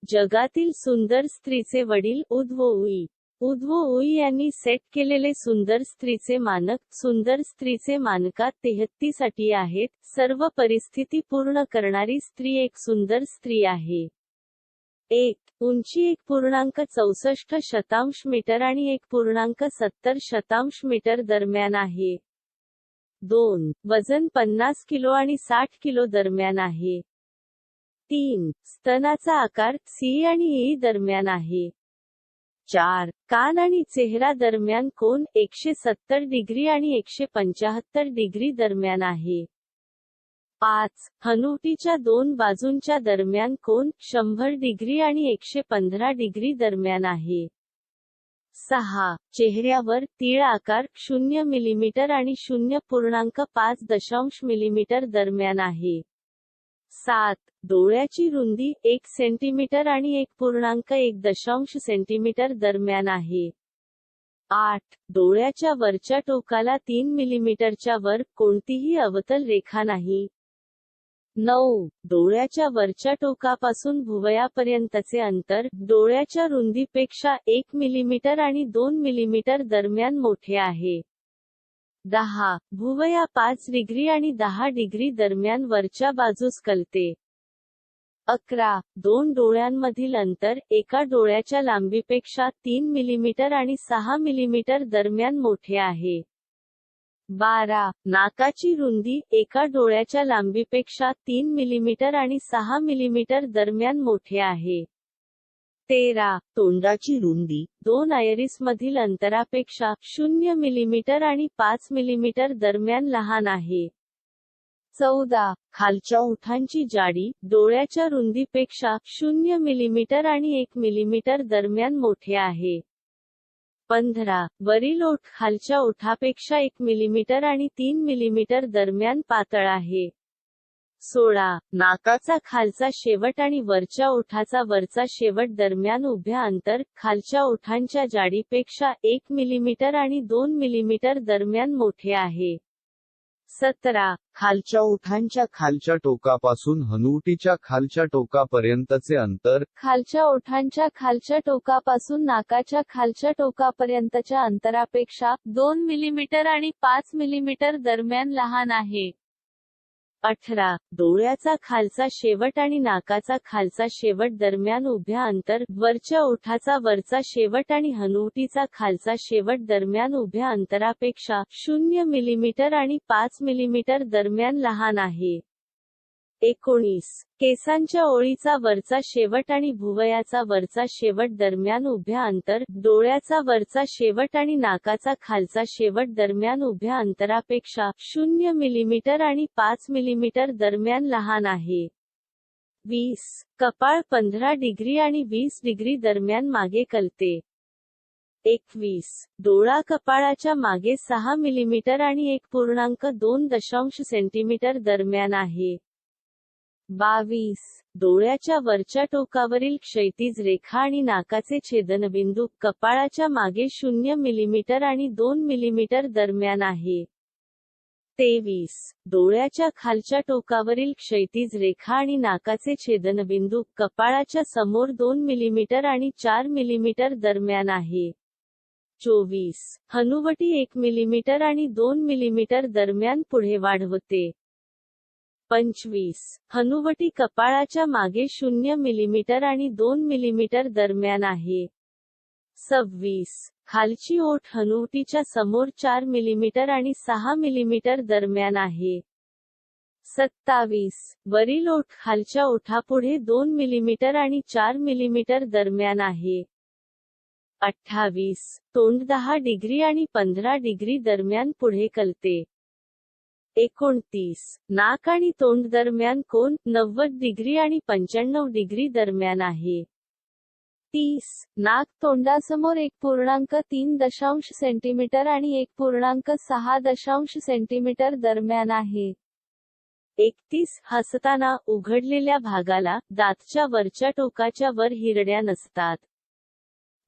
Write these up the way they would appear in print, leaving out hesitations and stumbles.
जगातील सुंदर स्त्रीचे वडील उदवोउई. उदवोउई यांनी सेट केलेले सुंदर स्त्रीचे मानक. सुंदर स्त्रीचे मानकात 33 अटी आहेत. सर्व परिस्थिती पूर्ण करणारी स्त्री एक सुंदर स्त्री आहे. 1. उंची 1.64 मीटर आणि 1.70 मीटर दरम्यान आहे. 2. वजन 50 किलो आणि 60 किलो दरम्यान आहे. 3. स्तनाचा आकार सी आणि ई दरम्यान आहे. 4. कान आणि चेहरा दरम्यान कोन 170 डिग्री आणि 175 डिग्री दरम्यान आहे. 5. हनुवटीच्या दोन बाजूंच्या दरम्यान कोन 100 डिग्री आणि 115 डिग्री दरम्यान आहे. 6. चेहऱ्यावर तीळ आकार 0 मिलीमीटर आणि 0.5 मिलीमीटर दरम्यान आहे. 7. डोळ्याची रुंदी 1 सेंटीमीटर आणि 1.1 सेंटीमीटर दरम्यान आहे. 8. डोळ्याच्या वरच्या टोकाला 3 मिलीमीटरच्या वर कोणतीही अवतल रेखा नाही. 9. डोळ्याच्या वरच्या टोकापासून भुवयापर्यंतचे अंतर डोळ्याच्या रुंदीपेक्षा 1 मिलीमीटर आणि 2 मिलीमीटर दरम्यान मोठे आहे. 10. भुवया 5 डिग्री आणि 10 डिग्री दरम्यान वरच्या बाजूस कलते. 11. दोन डोळ्यांमधील अंतर एका डोळ्याच्या लांबीपेक्षा 3 मिलीमीटर आणि 6 मिलीमीटर दरम्यान मोठे आहे. 12. नाकाची रुंदी एका डोळ्याच्या लांबीपेक्षा 3 मिलीमीटर आणि 6 मिलीमीटर दरम्यान मोठे आहे. 13. तोंडाची रुंदी दोन आयरिसमधील अंतरापेक्षा 0 मिलीमीटर आणि 5 मिलीमीटर दरम्यान लहान आहे. 14. खालच्या ओठांची जाडी डोळ्याच्या रुंदीपेक्षा 0 मिलीमीटर आणि 1 मिलीमीटर दरम्यान मोठे आहे. 15. वरील ओठ खालच्या ओठापेक्षा 1 मिलीमीटर आणि 3 मिलीमीटर दरम्यान पातळ आहे. 16. नाकाचा खालचा शेवट आणि वरच्या ओठाचा वरचा शेवट दरम्यान उभ्या अंतर खालच्या ओठांच्या जाडीपेक्षा 1 मिलीमीटर आणि 2 मिलीमीटर दरम्यान मोठे आहे. 17. खालच्या ओठांच्या खालच्या टोकापासून हनुवटीच्या खालच्या टोकापर्यंतचे अंतर खालच्या ओठांच्या खालच्या टोकापासून नाकाच्या खालच्या टोकापर्यंतच्या अंतरापेक्षा 2 मिलीमीटर आणि 5 मिलीमीटर दरम्यान लहान आहे. 18. डोळ्याचा खालचा शेवट आणि नाकाचा खालचा शेवट दरम्यान उभ्या अंतर वरच्या ओठाचा वरचा शेवट आणि हनुवटीचा खालचा शेवट दरम्यान उभ्या अंतरापेक्षा 0 मिलीमीटर आणि 5 मिलीमीटर दरम्यान लहान आहे. 19. केसांच्या ओळीचा वरचा शेवट आणि भुवयाचा वरचा शेवट दरम्यान उभ्या अंतर डोळ्याचा वरचा शेवट आणि नाकाचा खालचा शेवट दरम्यान उभ्या अंतरापेक्षा 0 मिलीमीटर आणि 5 मिलीमीटर दरम्यान लहान आहे. 20. कपाळ 15 डिग्री आणि 20 डिग्री दरम्यान मागे कलते. 21. डोळा कपाळाच्या मागे 6 मिलीमीटर आणि 1.2 सेंटीमीटर दरम्यान आहे. 22. डोळ्याच्या वरच्या टोकावरील क्षैतिज रेखा आणि नाकाचे छेदनबिंदू कपाळाच्या मागे 0 मिलीमीटर आणि 2 मिलीमीटर दरम्यान आहे. 23. डोळ्याच्या खालच्या टोकावरील क्षैतिज रेखा आणि नाकाचे छेदनबिंदू कपाळाच्या समोर 2 मिलीमीटर आणि 4 मिलीमीटर दरम्यान आहे. 24. हनुवटी 1 मिलीमीटर आणि 2 मिलीमीटर दरम्यान पुढे वाढवते. 25. हनुवटी कपाळाच्या मागे 0 मिलीमीटर आणि 2 मिलीमीटर दरम्यान आहे. 26. खालची ओठ हनुवटीच्या समोर 4 मिलीमीटर आणि 6 मिलीमीटर दरम्यान आहे. 27. वरील ओठ खालच्या ओठापुढे 2 मिलीमीटर आणि 4 मिलीमीटर दरम्यान आहे. 28. तोंड 10 डिग्री आणि 15 डिग्री दरम्यान पुढे कलते. 29. नाक आणि तोंड दरम्यान कोन 90 डिग्री आणि 95 डिग्री दरम्यान आहे. 30. नाक तोंडासमोर 1.3 सेंटीमीटर आणि 1.6 सेंटीमीटर दरम्यान आहे. 31. हसताना उघडलेल्या भागाला दातच्या वरच्या टोकाच्या वर हिरड्या नसतात.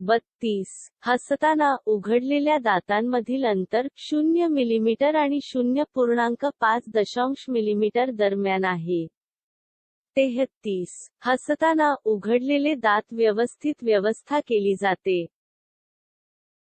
32. हसताना उघडलेल्या दातांमधील अंतर 0 मिलीमीटर आणि 0.5 मिलीमीटर दरम्यान आहे. 33. हसताना उघडलेले दात व्यवस्थित व्यवस्था केली जाते.